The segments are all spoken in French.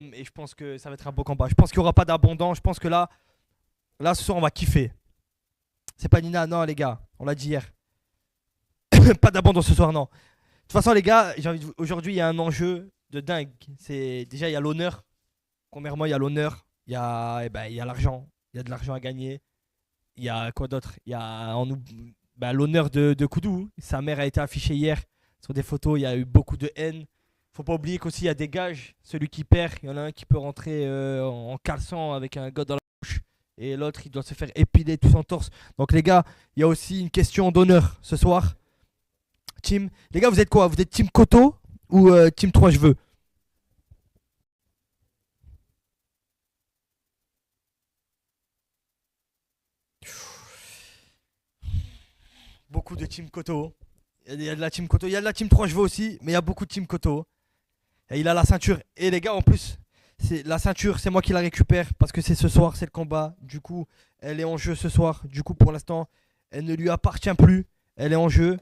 Et je pense que ça va être un beau combat. Je pense qu'il n'y aura pas d'abondant. Je pense que là, ce soir, on va kiffer. C'est pas Nina, non, les gars. On l'a dit hier. Pas d'abandon ce soir, non. De toute façon, les gars, aujourd'hui, il y a un enjeu de dingue. Déjà, il y a l'honneur. Premièrement, il y a l'honneur. Il y a l'argent. Il y a de l'argent à gagner. Il y a quoi d'autre? Il y a l'honneur de Koudou. Sa mère a été affichée hier sur des photos. Il y a eu beaucoup de haine. Faut pas oublier qu'aussi il y a des gages. Celui qui perd, il y en a un qui peut rentrer en caleçon avec un god dans la bouche. Et l'autre, il doit se faire épiler tout son torse. Donc les gars, il y a aussi une question d'honneur ce soir. Team. Les gars, vous êtes quoi? Vous êtes team Koto ou team 3 cheveux? Beaucoup de team Koto. Il y a de la team Koto. Il y a de la team 3 cheveux aussi, mais il y a beaucoup de team Koto. Et il a la ceinture. Et les gars, en plus, la ceinture, c'est moi qui la récupère parce que c'est ce soir, c'est le combat. Du coup, elle est en jeu ce soir. Du coup, pour l'instant, elle ne lui appartient plus. Elle est en jeu.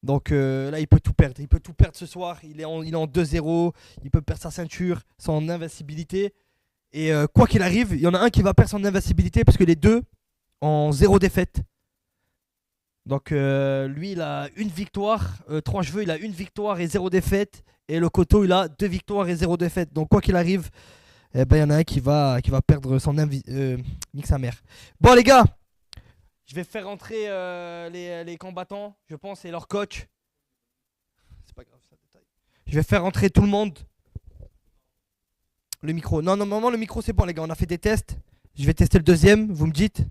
Donc là, il peut tout perdre. Il peut tout perdre ce soir. Il est en 2-0. Il peut perdre sa ceinture, son invincibilité. Et quoi qu'il arrive, il y en a un qui va perdre son invincibilité parce que les deux en 0 défaite. Donc lui, il a une victoire. Trois cheveux, il a une victoire et 0 défaite. Et le Koto, il a 2 victoires et 0 défaite. Donc quoi qu'il arrive, eh ben, il y en a un qui va perdre son nique sa mère. Bon les gars, je vais faire rentrer les combattants, je pense, et leur coach. C'est pas grave, ça détaille. Je vais faire rentrer tout le monde. Le micro. Non, normalement, le micro, c'est bon, les gars. On a fait des tests. Je vais tester le deuxième. Vous me dites.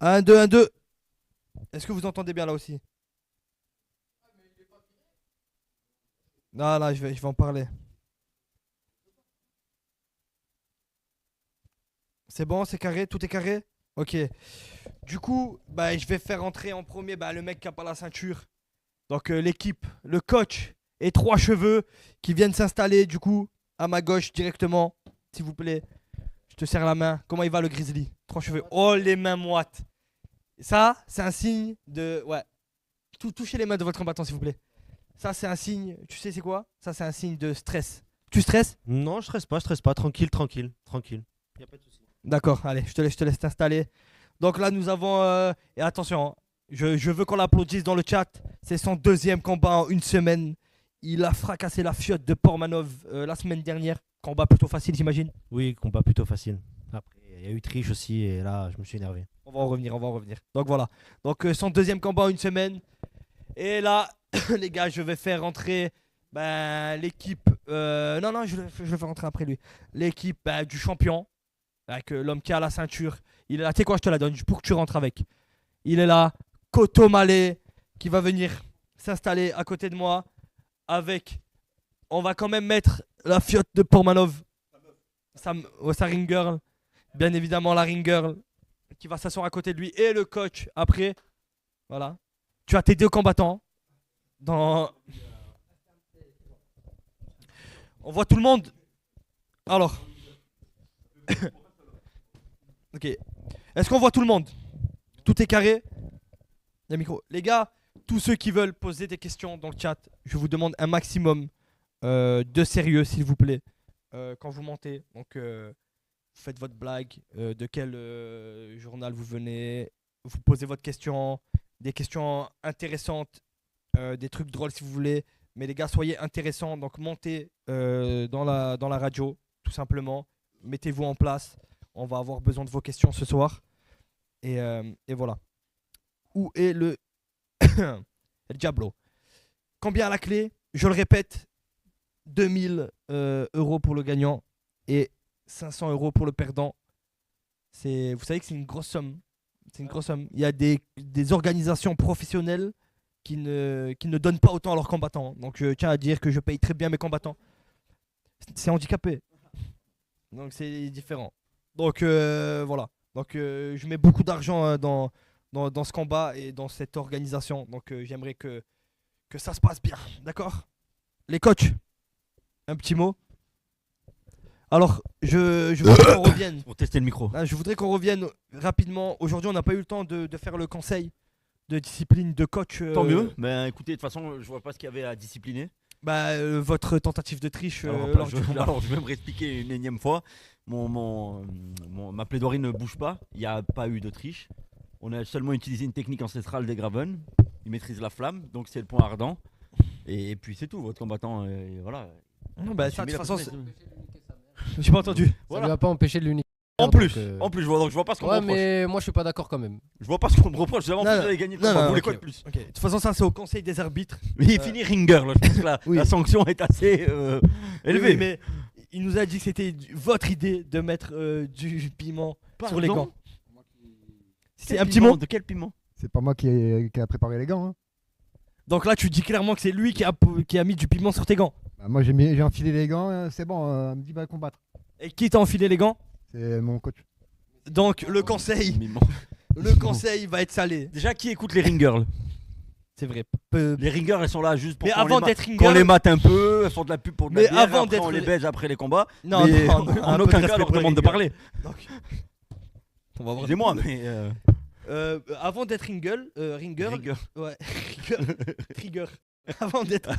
Un, deux, un, deux. Est-ce que vous entendez bien là aussi? Non, là, je vais en parler. C'est bon, c'est carré, tout est carré? Ok. Du coup, bah, je vais faire rentrer en premier le mec qui a pas la ceinture. Donc l'équipe, le coach et 3 cheveux qui viennent s'installer du coup à ma gauche directement. S'il vous plaît, je te serre la main. Comment il va le grizzly? 3 cheveux. Oh les mains moites. Ça, c'est un signe de... Ouais. Touchez les mains de votre combattant s'il vous plaît. Ça, c'est un signe... Tu sais c'est quoi? Ça, c'est un signe de stress. Tu stresses? Non, je stresse pas. Tranquille, tranquille, tranquille. Y a pas de souci. D'accord, allez, je te laisse t'installer. Donc là, nous avons... Et attention, hein, je veux qu'on l'applaudisse dans le chat. C'est son deuxième combat en une semaine. Il a fracassé la fiotte de Portmanov la semaine dernière. Combat plutôt facile, j'imagine. Oui, combat plutôt facile. Après, il y a eu triche aussi et là, je me suis énervé. On va en revenir, on va en revenir. Donc voilà. Donc son deuxième combat en une semaine. Et là, les gars, je vais faire rentrer l'équipe... non, non, je vais faire rentrer après lui. L'équipe du champion. Avec l'homme qui a la ceinture. Il est là. Tu sais quoi, je te la donne pour que tu rentres avec. Il est là. Koto Malé qui va venir s'installer à côté de moi. Avec... On va quand même mettre la fiotte de Portmanov. Sa ring girl. Bien évidemment, la ring girl qui va s'asseoir à côté de lui. Et le coach après. Voilà. Tu as tes deux combattants. Dans... On voit tout le monde. Alors. Ok. Est-ce qu'on voit tout le monde? Tout est carré? Il y a un micro. Les gars, tous ceux qui veulent poser des questions dans le chat, je vous demande un maximum de sérieux, s'il vous plaît, quand vous montez. Donc, vous faites votre blague, de quel journal vous venez, vous posez votre question, des questions intéressantes, des trucs drôles si vous voulez. Mais les gars, soyez intéressants. Donc, montez dans la radio, tout simplement. Mettez-vous en place. On va avoir besoin de vos questions ce soir. Et voilà. Où est le El Diablo? Combien à la clé? Je le répète, 2000 euros pour le gagnant et 500 euros pour le perdant. Vous savez que c'est une grosse somme. C'est une grosse somme. Il y a des organisations professionnelles qui ne donnent pas autant à leurs combattants. Donc je tiens à dire que je paye très bien mes combattants. C'est handicapé. Donc c'est différent. Donc voilà. Donc je mets beaucoup d'argent dans ce combat et dans cette organisation. Donc j'aimerais que ça se passe bien. D'accord? Les coachs, un petit mot. Alors, je voudrais qu'on revienne. Pour tester le micro. Je voudrais qu'on revienne rapidement. Aujourd'hui, on n'a pas eu le temps de faire le conseil de discipline de coach. Tant mieux. Ben écoutez, de toute façon, je vois pas ce qu'il y avait à discipliner. Votre tentative de triche Alors, lors du combat. alors, je vais me réexpliquer une énième fois. Ma plaidoirie ne bouge pas. Il n'y a pas eu de triche. On a seulement utilisé une technique ancestrale des Graven. Il maîtrise la flamme, donc c'est le point ardent. Et puis c'est tout. Votre combattant, voilà. Non, bah, ça, de Assumez toute la façon, possibilité. j'ai pas entendu. Ça Voilà. lui a pas empêché de l'unique. En plus, je vois pas ce qu'on me Ouais, reproche. mais moi je suis pas d'accord quand même. Je vois pas ce qu'on me reproche. J'avais Non, envie non. d'aller gagner le Non, combat. non, Vous voulez ok. quoi de plus? Ok. De toute façon, ça, c'est au conseil des arbitres. Mais il finit ringer, là. Je pense que Oui. la sanction est assez élevée. Oui, mais il nous a dit que c'était votre idée de mettre du piment sur les Pardon? gants. C'est Quel un petit piment mot. De quel piment? C'est pas moi qui a préparé les gants. Hein. Donc là, tu dis clairement que c'est lui qui a mis du piment sur tes gants. Bah, moi j'ai enfilé les gants, c'est bon, me dit va combattre. Et qui t'a enfilé les gants? C'est mon coach. Donc le conseil va être salé. Déjà, qui écoute les ringers? C'est vrai. Les ringers, elles sont là juste pour Mais qu'on avant les d'être qu'on ringer, les mate un peu, elles font de la pub pour de la Mais bière, avant après d'être on les les- baise après les combats. non, mais non, un en peu de aucun respect cas, on leur pour les demande de ringers. parler. Donc, on va voir. Excusez-moi, mais Avant d'être ringer, ringer. ouais, trigger. Avant d'être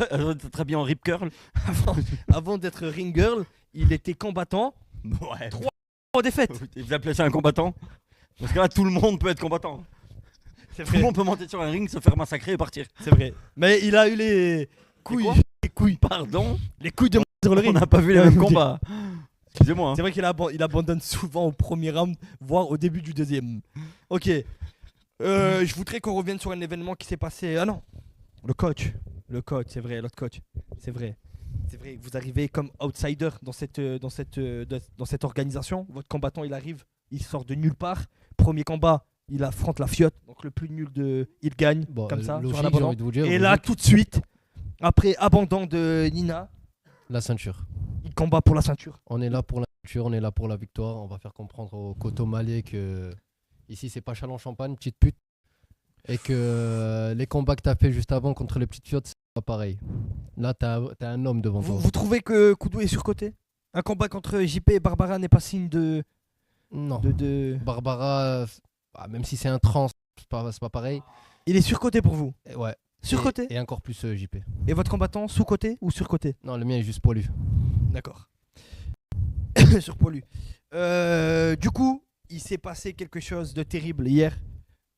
Très bien en rip curl. avant d'être ringer, il était combattant. Ouais. En défaite. Et vous appelez ça un combattant? Parce que là, tout le monde peut être combattant. C'est Tout le monde peut monter sur un ring, se faire massacrer et partir. C'est vrai. Mais il a eu les couilles. quoi Les couilles. Pardon? Les couilles de sur le On ring. n'a pas vu les Ouais, mêmes vous combats. Excusez-moi. hein. C'est vrai il abandonne souvent au premier round, voire au début du deuxième. Ok. Je voudrais qu'on revienne sur un événement qui s'est passé. Ah non. Le coach, c'est vrai, l'autre coach. C'est vrai. C'est vrai que vous arrivez comme outsider dans cette organisation. Votre combattant, il arrive, il sort de nulle part. Premier combat, il affronte la fiotte. Donc le plus nul il gagne Bon, comme ça. logique, sur un j'ai abandon. envie de vous dire, Et là, logique. tout de suite, après abandon de Nina, La ceinture. il combat pour la ceinture. On est là pour la ceinture, on est là pour la victoire. On va faire comprendre au Coteau Malais que ici c'est pas Châlons-Champagne, petite pute. Et que les combats que t'as fait juste avant contre les petites fiottes, c'est pas pareil. Là, t'as un homme devant toi. Vous trouvez que Koudou est surcoté? Un combat contre JP et Barbara n'est pas signe de. Non. Barbara, même si c'est un trans, c'est pas pareil. Il est surcoté pour vous? Et ouais. Surcoté? Et encore plus JP. Et votre combattant sous-coté ou surcoté? Non, le mien est juste poilu. D'accord. Surpoilu. Du coup, il s'est passé quelque chose de terrible hier.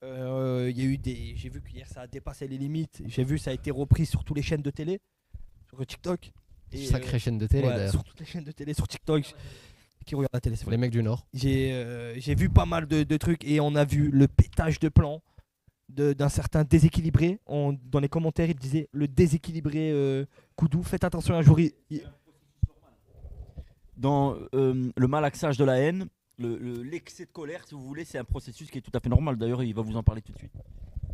Il y a eu j'ai vu qu'hier ça a dépassé les limites. J'ai vu ça a été repris sur toutes les chaînes de télé, sur TikTok. Et, Sacrée chaîne de télé ouais, d'ailleurs. sur toutes les chaînes de télé, sur TikTok. Qui regarde la télé, c'est vrai. Les mecs du Nord. J'ai vu pas mal de trucs et on a vu le pétage de plan d'un certain déséquilibré. Dans les commentaires, il disait le déséquilibré Koudou. Faites attention un jour. Dans le malaxage de la haine, l'excès de colère, si vous voulez, c'est un processus qui est tout à fait normal. D'ailleurs, il va vous en parler tout de suite.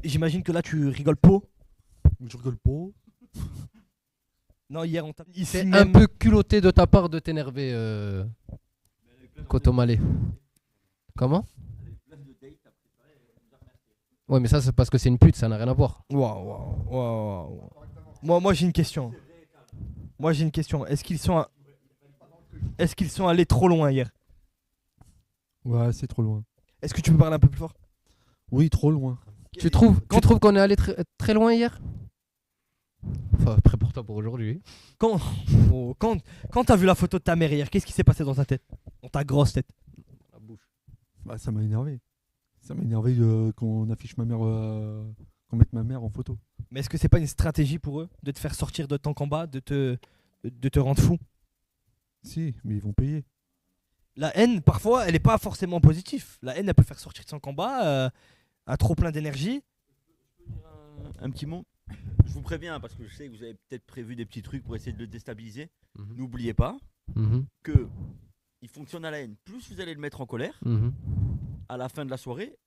J'imagine que là tu rigoles pas. Je rigole pas. Non, hier on t'a ici C'est un même. peu culotté de ta part de t'énerver, Coteau Malais. Comment? Ouais, mais ça c'est parce que c'est une pute, ça n'a rien à voir. Waouh. Moi j'ai une question. Est-ce qu'ils sont allés trop loin hier? Ouais, c'est trop loin. Est-ce que tu peux parler un peu plus fort? Oui, trop loin. Tu trouves qu'on est allé très loin hier? Enfin, prépare-toi pour aujourd'hui. Quand t'as vu la photo de ta mère hier, qu'est-ce qui s'est passé dans ta tête? Dans ta grosse tête? La bouche. Bah, ça m'a énervé. Ça m'a énervé qu'on affiche ma mère, qu'on mette ma mère en photo. Mais est-ce que c'est pas une stratégie pour eux de te faire sortir de ton combat, de te rendre fou? Si, mais ils vont payer. La haine, parfois, elle n'est pas forcément positive. La haine, elle peut faire sortir de son combat à trop plein d'énergie. Un petit mot. Je vous préviens parce que je sais que vous avez peut-être prévu des petits trucs pour essayer de le déstabiliser. N'oubliez pas que il fonctionne à la haine. Plus vous allez le mettre en colère, à la fin de la soirée,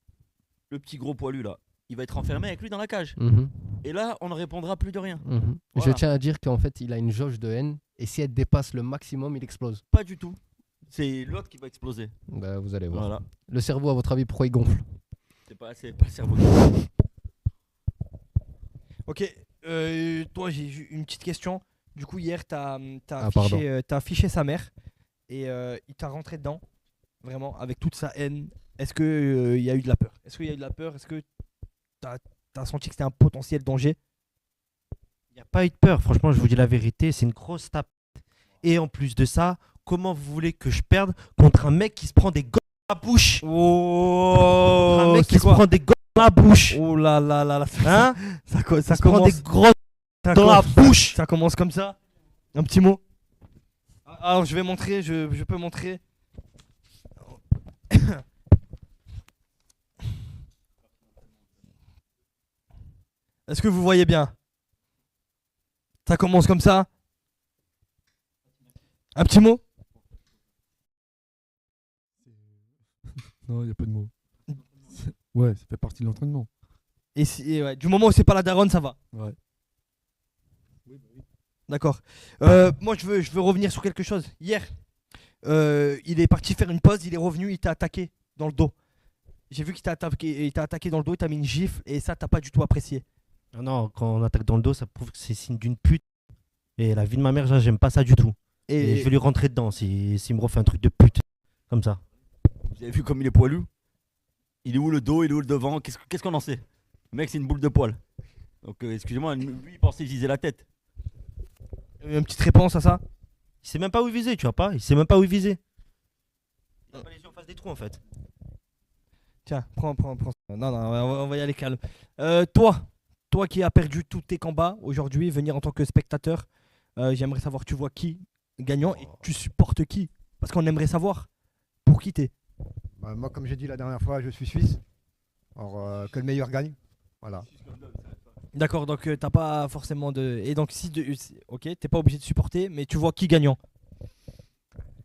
le petit gros poilu là, il va être enfermé avec lui dans la cage. Et là, on ne répondra plus de rien. Je Voilà. tiens à dire qu'en fait, il a une jauge de haine et si elle dépasse le maximum, il explose. Pas du tout. C'est l'autre qui va exploser. Bah, vous allez voir. Voilà. Le cerveau, à votre avis, pourquoi il gonfle? C'est pas le cerveau. Ok, toi j'ai une petite question. Du coup hier t'as affiché sa mère et il t'a rentré dedans, vraiment avec toute sa haine. Est-ce que il y a eu de la peur? Est-ce qu'il y a eu de la peur? Est-ce que t'as senti que c'était un potentiel danger? Il n'y a pas eu de peur, franchement, je vous dis la vérité, c'est une grosse tape. Et en plus de ça, comment vous voulez que je perde contre un mec qui se prend des gosses dans la bouche? Un Oh, mec qui c'est se quoi? prend des gosses dans la bouche. Oh là là là là. Hein? Ça Se prend commence. des grosses Ça dans la commence- bouche. Ça commence comme ça. Un petit mot. Alors je vais montrer, je peux montrer. Est-ce que vous voyez bien? Ça commence comme ça. Un petit mot. Non, il n'y a pas de mots. Ouais, ça fait partie de l'entraînement. Et ouais, du moment où c'est pas la daronne, ça va. Ouais. D'accord. Moi, je veux revenir sur quelque chose. Hier, il est parti faire une pause, il est revenu, il t'a attaqué dans le dos. J'ai vu qu'il t'a attaqué dans le dos, il t'a mis une gifle, et ça, t'as pas du tout apprécié. Ah non, quand on attaque dans le dos, ça prouve que c'est signe d'une pute. Et la vie de ma mère, j'aime pas ça du tout. Et je vais lui rentrer dedans s'il me refait un truc de pute. Comme ça. Vous avez vu comme il est poilu? Il est où le dos, il est où le devant? Qu'est-ce qu'on en sait? Le mec, c'est une boule de poil. Donc, excusez-moi, lui, il pensait viser la tête. Une petite réponse à ça? Il sait même pas où il visait, tu vois pas? Il sait même pas où il visait. Il a pas les yeux en face des trous en fait. Tiens, prends. Non, on va y aller calme. Toi qui as perdu tous tes combats aujourd'hui, venir en tant que spectateur, j'aimerais savoir, tu vois qui gagnant et tu supportes qui? Parce qu'on aimerait savoir pour qui t'es. Bah, moi, comme j'ai dit la dernière fois, je suis suisse. Alors, que le meilleur gagne. Voilà. D'accord, donc t'as pas forcément de. Et donc, ok, t'es pas obligé de supporter, mais tu vois qui gagnant.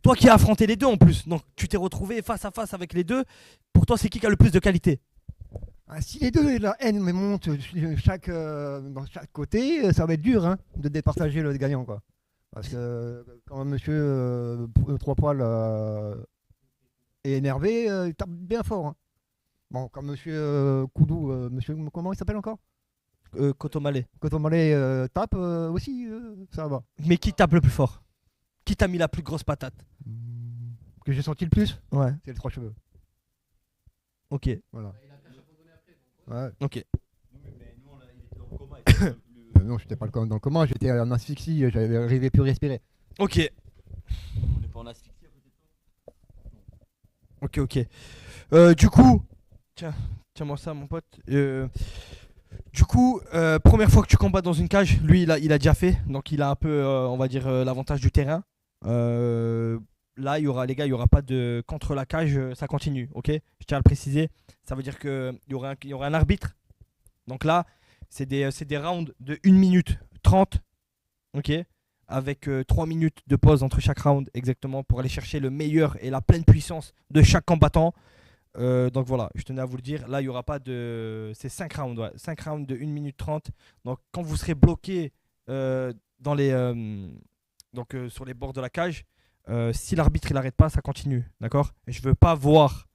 Toi qui as affronté les deux en plus, donc tu t'es retrouvé face à face avec les deux. Pour toi, c'est qui a le plus de qualité? Ah, si les deux, la haine me monte dans chaque côté, ça va être dur hein, de départager le gagnant. Quoi. Parce que quand monsieur Trois Poils est énervé, il tape bien fort. Hein. Bon, quand monsieur Koudou, monsieur, comment il s'appelle encore? Cotomalé. Quand on m'allait tape aussi, ça va. Mais qui tape le plus fort? Qui t'a mis la plus grosse patate? Que j'ai senti le plus, Ouais. c'est le Trois Cheveux. Ok. Voilà. Ouais. Ok. Non, j'étais pas dans le coma, j'étais en asphyxie, j'arrivais plus à respirer. Ok. On n'est pas en asphyxie à côté de toi? Ok. Du coup, tiens-moi ça, mon pote. Du coup, première fois que tu combats dans une cage, lui, il a déjà fait, donc il a un peu, on va dire, l'avantage du terrain. Là, les gars, il y aura pas de contre la cage, ça continue, ok? Je tiens à le préciser. Ça veut dire qu'il y aura un arbitre. Donc là, c'est des rounds de 1 minute 30, ok? Avec 3 minutes de pause entre chaque round, exactement, pour aller chercher le meilleur et la pleine puissance de chaque combattant. Donc voilà, je tenais à vous le dire. Là, il n'y aura pas de. C'est 5 rounds, ouais. 5 rounds de 1 minute 30. Donc quand vous serez bloqué dans sur les bords de la cage, si l'arbitre il n'arrête pas, ça continue. D'accord? Et je veux pas voir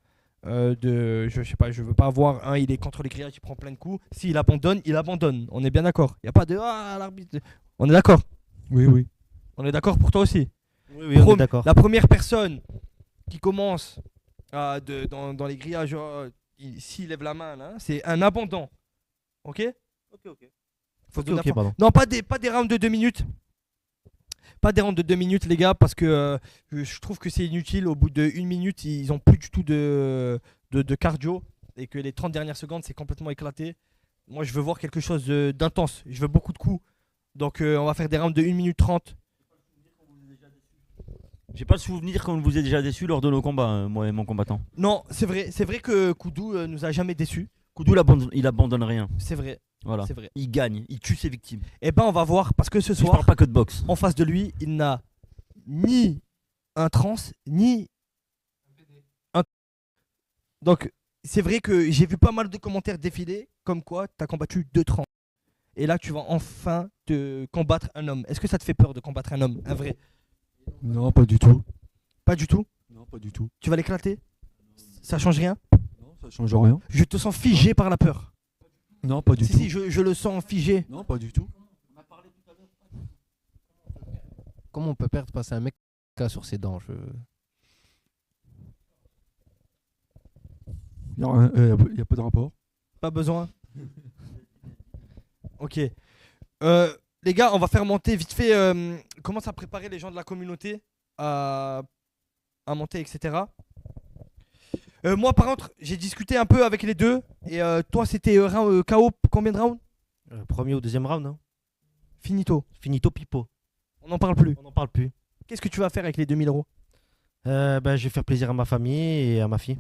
je sais pas, je veux pas voir un, il est contre les grillages, il prend plein de coups. S'il abandonne, il abandonne. On est bien d'accord. Il n'y a pas de l'arbitre. On est d'accord. Oui, oui. On est d'accord pour toi aussi. Oui, on est d'accord. La première personne qui commence dans les grillages, s'il lève la main, là, c'est un abandon. Ok? Ok. Faut donner la pardon. Non, pas des rounds de 2 minutes. Pas des rounds de 2 minutes, les gars, parce que je trouve que c'est inutile. Au bout de 1 minute, ils ont plus du tout de cardio. Et que les 30 dernières secondes, c'est complètement éclaté. Moi, je veux voir quelque chose d'intense. Je veux beaucoup de coups. Donc, on va faire des rounds de 1 minute 30. J'ai pas le souvenir qu'on vous ait déjà déçu lors de nos combats, moi et mon combattant. Non, c'est vrai que Koudou nous a jamais déçus. Koudou, il abandonne rien. C'est vrai. Voilà. C'est vrai. Il gagne, il tue ses victimes. Eh ben, on va voir, parce que ce Je soir, parle pas que de boxe. en face de lui, il n'a ni un trans, ni un. Donc, c'est vrai que j'ai vu pas mal de commentaires défiler, comme quoi tu as combattu 2 trans. Et là, tu vas enfin te combattre un homme. Est-ce que ça te fait peur de combattre un homme, un vrai? Non, pas du tout. Pas du tout. Non, pas du tout. Tu vas l'éclater? Ça change rien? Non, ça change rien. Je te sens figé par la peur. Non, pas du tout. Si, je le sens figé. Non, pas du tout. Comment on peut perdre passer un mec qui a sur ses dents Il n'y a pas de rapport. Pas besoin. Ok. les gars, on va faire monter vite fait. Commence à préparer les gens de la communauté à monter, etc. Moi, par contre, j'ai discuté un peu avec les deux. Et toi, c'était KO combien de rounds? Premier ou deuxième round, hein. Finito. Finito pipo. On n'en parle plus. On n'en parle plus. Qu'est-ce que tu vas faire avec les 2000 euros? Je vais faire plaisir à ma famille et à ma fille.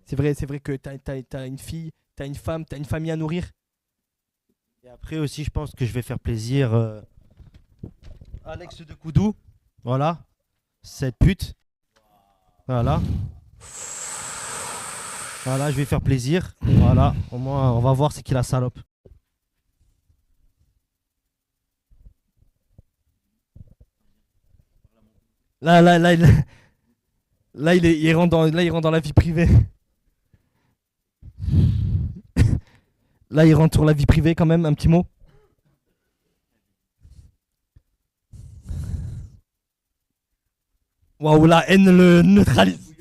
C'est vrai que t'as une fille, t'as une femme, t'as une famille à nourrir. Et après aussi, je pense que je vais faire plaisir Alex de Koudou. Voilà. Cette pute. Voilà. Voilà, je vais faire plaisir. Voilà. Au moins, on va voir c'est qui la salope. Là, il rentre dans la vie privée. Là, il rentre sur la vie privée quand même, un petit mot. Waouh, la haine le neutralise.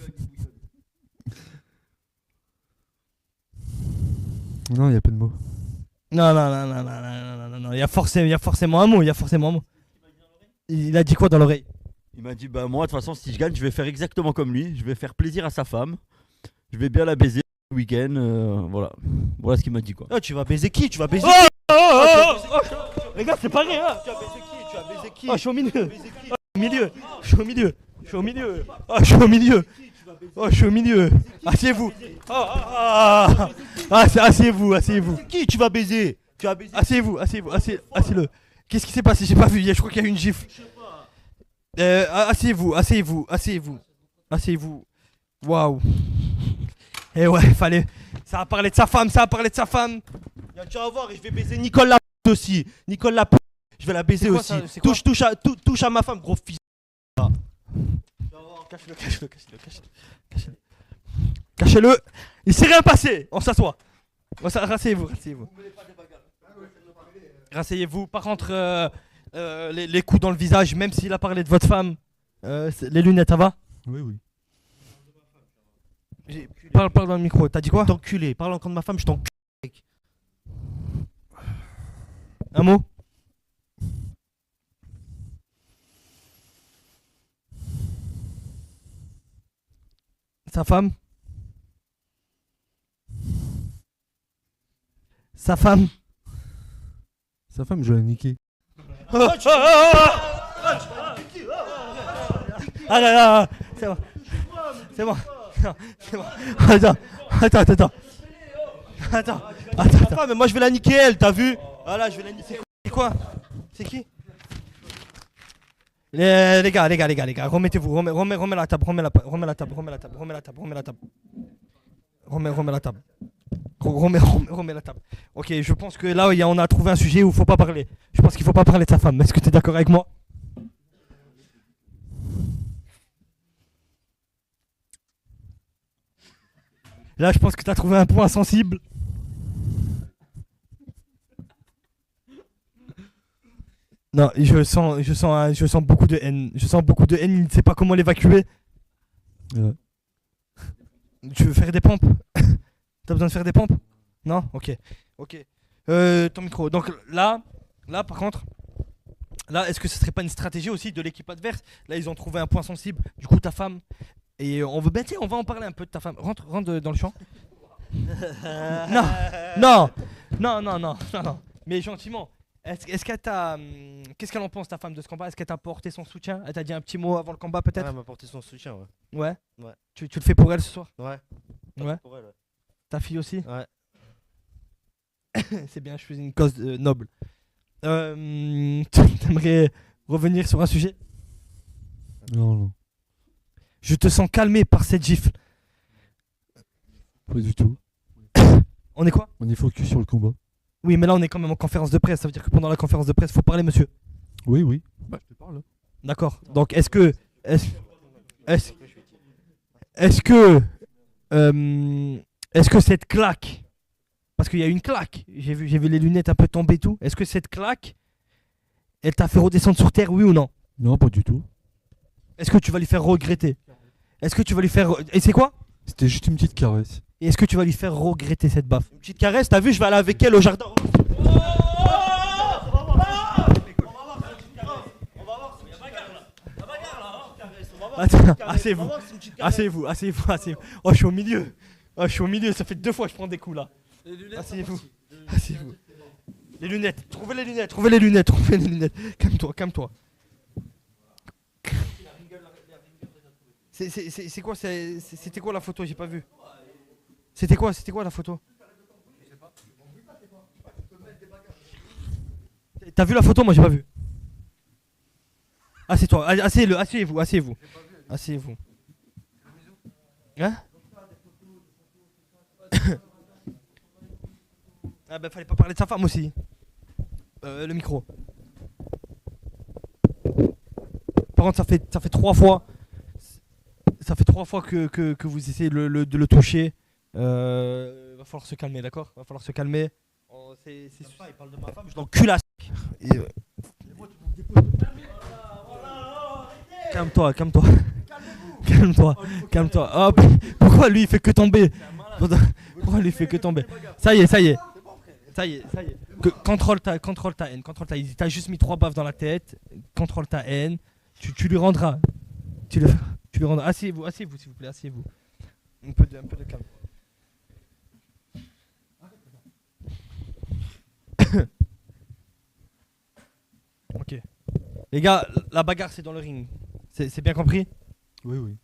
Non, il n'y a pas de mots. Non, il y a forcément un mot, Il a dit quoi dans l'oreille? Il m'a dit bah moi de toute façon si je gagne je vais faire exactement comme lui, je vais faire plaisir à sa femme, je vais bien la baiser le week-end, voilà ce qu'il m'a dit quoi. Oh, tu vas baiser qui? Tu vas baiser Les gars, c'est pareil, hein. Tu vas baiser qui? Tu vas baiser qui? Oh, je suis au milieu. Tu vas baiser qui? Je suis au milieu. Oh, je suis au milieu. Asseyez-vous. Asseyez-vous. Qui tu vas baiser? Tu vas baiser. Asseyez-le. Qu'est-ce qui s'est passé? J'ai pas vu, je crois qu'il y a eu une gifle. Asseyez-vous. Waouh. Et ouais, fallait. Ça a parlé de sa femme. Tu vas voir, et je vais baiser Nicole la p*** aussi. Nicole la p***, je vais la baiser quoi, aussi. ça, c'est quoi Touche à ma femme, gros fils. Cachez-le. Il s'est rien passé. On s'assoit. Rasseyez-vous. Rasseyez-vous. Par contre, les coups dans le visage, même s'il a parlé de votre femme, les lunettes, ça va? Oui. Parle dans le micro. T'as dit quoi? T'enculé. Parle encore de ma femme, je t'encule. Un mot? Sa femme? Sa femme, je vais la niquer. Ah là là, c'est bon. Attends. Ah, mais moi je vais la niquer elle, t'as vu? Voilà, je vais la niquer. C'est quoi? C'est qui? Les gars, remettez-vous, remets la table. Remets la table. Ok, je pense que là, on a trouvé un sujet où il faut pas parler. Je pense qu'il faut pas parler de sa femme. Est-ce que tu es d'accord avec moi? Là, je pense que tu as trouvé un point sensible. Non, je sens beaucoup de haine. Il ne sait pas comment l'évacuer. Ouais. Tu veux faire des pompes? T'as besoin de faire des pompes? Non? Ok. Ton micro. Donc là, par contre, là, est-ce que ce serait pas une stratégie aussi de l'équipe adverse? Là, ils ont trouvé un point sensible. Du coup, ta femme. Et on va en parler un peu de ta femme. Rentre dans le champ. Non. Mais gentiment. Est-ce qu'elle t'a. Qu'est-ce qu'elle en pense, ta femme, de ce combat? Est-ce qu'elle t'a apporté son soutien? Elle t'a dit un petit mot avant le combat, peut-être? Elle m'a apporté son soutien, ouais. Ouais. Ouais. Tu le fais pour elle ce soir? Ouais. Ouais. Pour elle, ouais. Ta fille aussi? Ouais. C'est bien, je faisais une cause noble. T'aimerais revenir sur un sujet? Non. Je te sens calmé par cette gifle. Pas du tout. On est quoi? On est focus sur le combat. Oui, mais là on est quand même en conférence de presse. Ça veut dire que pendant la conférence de presse, faut parler, monsieur. Oui. Bah, je te parle là. D'accord. Donc est-ce que cette claque, parce qu'il y a une claque, j'ai vu les lunettes un peu tomber et tout. Est-ce que cette claque, elle t'a fait redescendre sur terre, oui ou non? Non, pas du tout. Est-ce que tu vas lui faire regretter? Est-ce que tu vas lui faire... Et c'est quoi? C'était juste une petite caresse. Et est-ce que tu vas lui faire regretter cette baffe? Une petite caresse, t'as vu, je vais aller avec elle au jardin. Attends, asseyez-vous. Asseyez-vous, asseyez-vous, asseyez-vous. Oh, je suis au milieu. Oh, je suis au milieu, ça fait 2 fois que je prends des coups là. Asseyez-vous. Asseyez-vous. Les lunettes, trouvez les lunettes, trouvez les lunettes, trouvez les lunettes. Calme-toi, calme-toi. C'est quoi, c'était quoi la photo? J'ai pas vu. C'était quoi la photo? T'as vu la photo? Moi j'ai pas vu. Assieds-toi, asseyez-vous, asseyez-vous. Asseyez-vous. Hein? Ah bah fallait pas parler de sa femme aussi. Le micro. Par contre ça fait 3 fois. Ça fait 3 fois que vous essayez de le toucher. Va falloir se calmer, d'accord? Va falloir se calmer. Oh, il parle de ma femme, je l'encule. Calme-toi, calme-toi. Calme-toi, calme-toi. Hop. Pourquoi lui il fait que tomber? Pourquoi lui il fait que tomber? Ça y est, ça y est. Ça y est, ça y est. Contrôle ta haine, contrôle ta haine. T'as juste mis 3 baffes dans la tête. Contrôle ta haine. Tu lui rendras. Tu lui rendras. Asseyez-vous, asseyez-vous s'il vous plaît, asseyez-vous. Un peu de calme. Ok. Les gars, la bagarre c'est dans le ring. C'est bien compris? Oui, oui.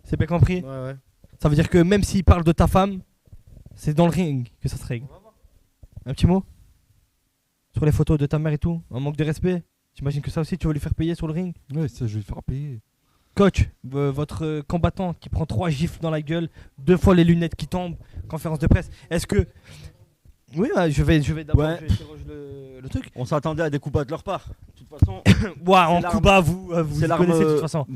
C'est bien compris? Ouais. Ça veut dire que même s'il parle de ta femme, c'est dans le ring que ça se règle. Un petit mot? Sur les photos de ta mère et tout? Un manque de respect? J'imagine que ça aussi tu vas lui faire payer sur le ring? Ouais, ça, je vais le faire payer. Coach, votre combattant qui prend 3 gifles dans la gueule, 2 fois les lunettes qui tombent, conférence de presse, est-ce que... Oui, je vais d'abord Ouais. je interroge le truc. On s'attendait à des coups bas de leur part. De toute façon, Ouais, en l'arme- coup bas, vous c'est l'arme, connaissez de toute façon.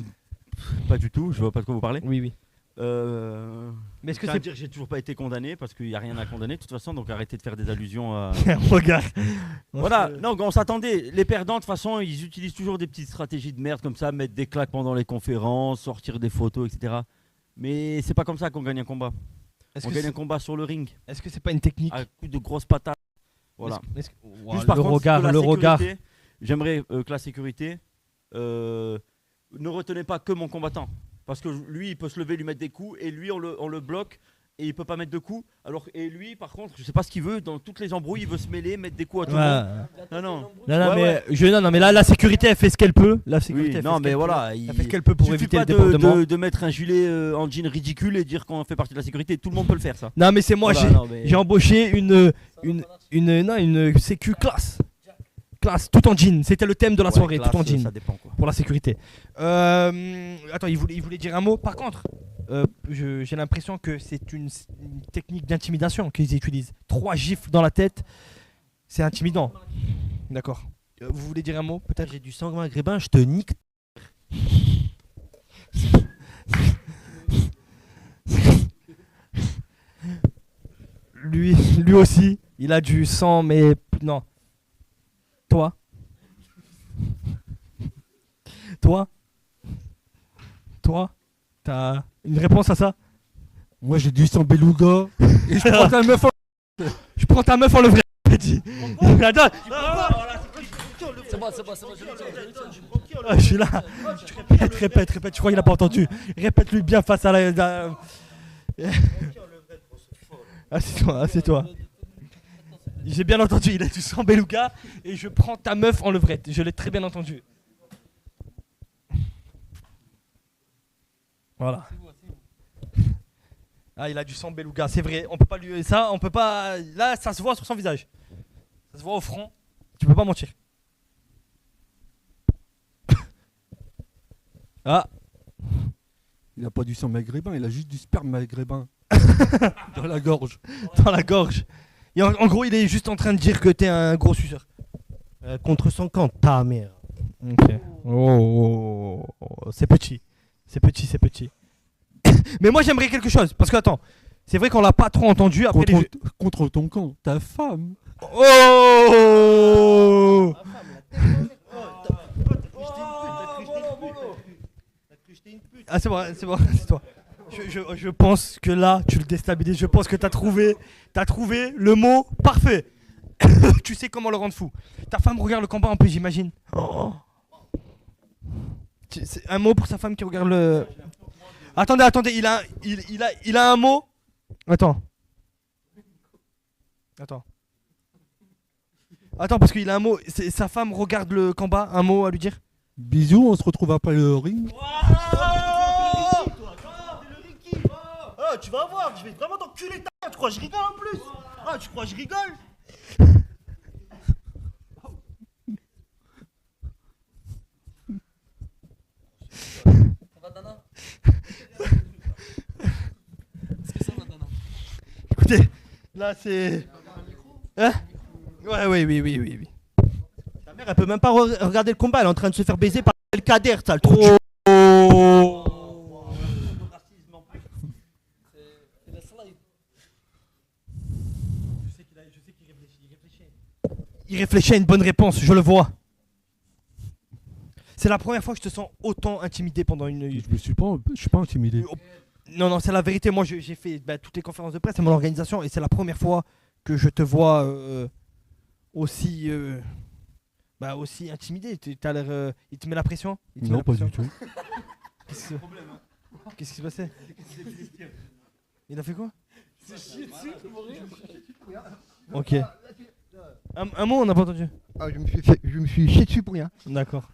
pas du tout, je vois pas de quoi vous parlez. Oui, oui. Mais est-ce que je tiens à c'est- dire, j'ai toujours pas été condamné parce qu'il n'y a rien à condamner de toute façon, donc arrêtez de faire des allusions à. Regarde. Voilà, non, on s'attendait. Les perdants, de toute façon, ils utilisent toujours des petites stratégies de merde comme ça, mettre des claques pendant les conférences, sortir des photos, etc. Mais c'est pas comme ça qu'on gagne un combat. Est-ce On que gagne un c'est combat sur le ring, pas une technique? à coups de grosses patates. Voilà. Ouah, Juste par le contre, regard, que la le regard. sécurité, j'aimerais que la sécurité ne retenez pas que mon combattant. Parce que lui, il peut se lever, lui mettre des coups, et lui, on le bloque, et il peut pas mettre de coups. Et lui, par contre, je sais pas ce qu'il veut, dans toutes les embrouilles, il veut se mêler, mettre des coups à tout le monde. Ouais. Non. Non, Ouais, mais non, mais là, la sécurité, elle fait ce qu'elle peut. La sécurité, Oui, elle fait non, ce mais qu'elle voilà. peut. Elle fait ce qu'elle peut pour suffit éviter pas le débordement. de mettre un gilet en jean ridicule et dire qu'on fait partie de la sécurité. Tout le monde peut le faire, ça. Non, mais c'est moi, Voilà, non, mais- j'ai embauché une sécu classe. Classe, tout en jean. C'était le thème de la Ouais, soirée, classe, tout en jean. Ça dépend, quoi. Pour la sécurité. Attends, il voulait dire un mot. Par contre, j'ai l'impression que c'est une technique d'intimidation qu'ils utilisent. 3 gifles dans la tête, c'est intimidant. D'accord. Vous voulez dire un mot peut-être? J'ai du sang maghrébin, je te nique. Lui aussi, il a du sang, mais non. Toi, t'as une réponse à ça? Moi, j'ai du sang beluga. Et je prends ta meuf en... Je prends ta meuf en le vrai. Petit. Attends. C'est bon, Ah, je suis là. Répète. Je crois qu'il a pas entendu. Répète-lui bien face à la. Assieds-toi. J'ai bien entendu. Il a du sang beluga et je prends ta meuf en levrette. Je l'ai très bien entendu. Voilà. Ah, il a du sang beluga, c'est vrai. On peut pas lui ça, on peut pas. Là, ça se voit sur son visage. Ça se voit au front. Tu peux pas mentir. Ah. Il a pas du sang maghrébin, il a juste du sperme maghrébin. Dans la gorge. Dans la gorge. Et en gros, il est juste en train de dire que t'es un gros suceur. Contre son camp, ta mère. Ok. Oh, c'est petit. C'est petit. Mais moi, j'aimerais quelque chose. Parce que, attends, c'est vrai qu'on l'a pas trop entendu. Après, Contre ton camp, ta femme. Oh. Ah, c'est bon, c'est toi. Je pense que là, tu le déstabilises. Je pense que t'as trouvé le mot parfait. Tu sais comment le rendre fou. Ta femme regarde le combat en plus, j'imagine. Oh. C'est un mot pour sa femme qui regarde le. Attendez, il a un mot. Attends, parce qu'il a un mot. Sa femme regarde le combat. Un mot à lui dire. Bisous, on se retrouve après le ring. Oh, tu vas voir, je vais vraiment t'enculer ta gueule. Tu crois que je rigole en plus? Ah, tu crois que je rigole? Écoutez, là c'est. Hein? Ouais, oui. Ta mère, elle peut même pas regarder le combat, elle est en train de se faire baiser par le Kader, ça, le trou de Il réfléchit à une bonne réponse, je le vois. C'est la première fois que je te sens autant intimidé pendant une. Je suis pas intimidé. Non, c'est la vérité. Moi, j'ai fait toutes les conférences de presse, c'est mon organisation, et c'est la première fois que je te vois aussi intimidé. T'as l'air, il te met la pression? Non, pas du tout. Qu'est-ce qui se passait? Il a fait quoi? Ok. Un mot, on n'a pas entendu. Ah, je me suis chié dessus pour rien. D'accord.